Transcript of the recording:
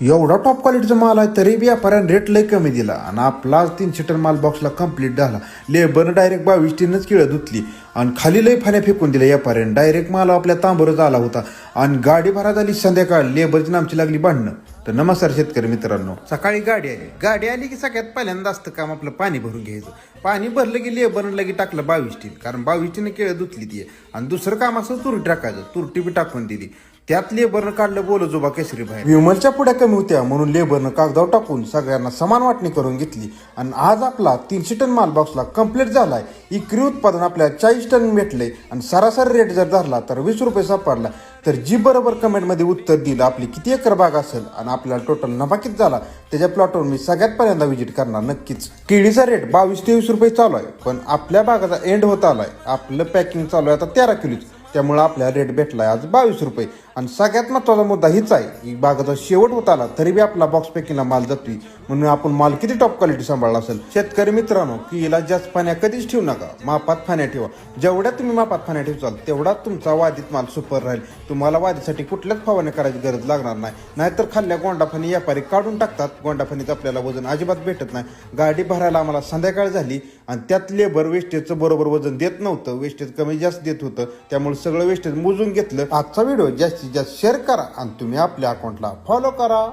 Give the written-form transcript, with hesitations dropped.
एवढा टॉप क्वालिटीचा माल आहे तरी बी व्यापाऱ्याने रेट लय कमी दिला आणि आपला 300 टन माल बॉक्सला कम्प्लीट झाला. लेबरनं डायरेक्ट 22 टीनच किळं धुतली आणि खाली लय फाण्या फेकून दिल्या व्यापाऱ्याने. डायरेक्ट माल आपल्या तांबरच आला होता आणि गाडी भरात आली संध्याकाळ. लेबरची आमची लागली भांडणं. तर नमस्कार शेतकरी मित्रांनो, सकाळी गाडी आली की सगळ्यात पहिल्यांदा असतं काम आपलं पाणी भरून घ्यायचं. पाणी भरलं की लेबरनं लगे टाकलं 22 टीन, कारण 22 टीनं केळं धुतली ती. आणि दुसरं काम असं तुरटी टाकायचं, तुरटी बी टाकून दिली. त्यात लेबरनं काढलं बोल जोबा केसरी बाहेर. विमलच्या पुढ्या कमी होत्या म्हणून लेबरनं कागदावर टाकून सगळ्यांना समान वाटणी करून घेतली आणि आज आपला 300 टन माल बॉक्सला कम्प्लीट झालाय. इकरी उत्पादन आपल्या 40 टन भेटले आणि सरासरी रेट जर धरला तर 20 रुपये सापडला. तर जी बरोबर कमेंटमध्ये उत्तर दिलं आपली किती एकर बाग असेल आणि आपल्याला टोटल नफा किती झाला त्याच्या प्लॉटवर मी सगळ्यात पहिल्यांदा व्हिजिट करणार नक्कीच. केळीचा रेट 22 ते 20 रुपये चालू आहे, पण आपल्या बागाचा एंड होत आलाय. आपलं पॅकिंग चालू आहे आता 13 किलोच, त्यामुळे आपल्याला रेट भेटलाय आज 22 रुपये. आणि सगळ्यात महत्वाचा मुद्दा हीच आहे की बागाचा शेवट होत आला तरी बी आपला बॉक्स पॅकिंगला माल जातोय, म्हणून आपण माल किती टॉप क्वालिटी सांभाळला असेल. शेतकरी मित्रांनो, केळीला जास्त फाण्या कधीच ठेवू नका, मापात फाण्या ठेवा. जेवढ्या तुम्ही मापात फाण्या ठेवचाल तेवढा तुमचा वादीत माल सुपर राहील. तुम्हाला वादीसाठी कुठल्याच फवारणी करायची गरज लागणार नाही. नाहीतर खाल्ल्या गोंडाफणी व्यापारी काढून टाकतात. गोंडाफणीचं आपल्याला वजन अजिबात भेटत नाही. गाडी भरायला आम्हाला संध्याकाळ झाली आणि त्यात लेबर वेस्टेजचं बरोबर वजन देत नव्हतं. वेस्टेज कमी जास्त देत होतं, त्यामुळे सगळं वेस्टेज मोजून घेतलं. आजचा व्हिडिओ जास्तीत जास्त शेअर करा आणि तुम्ही आपल्या अकाउंटला फॉलो करा.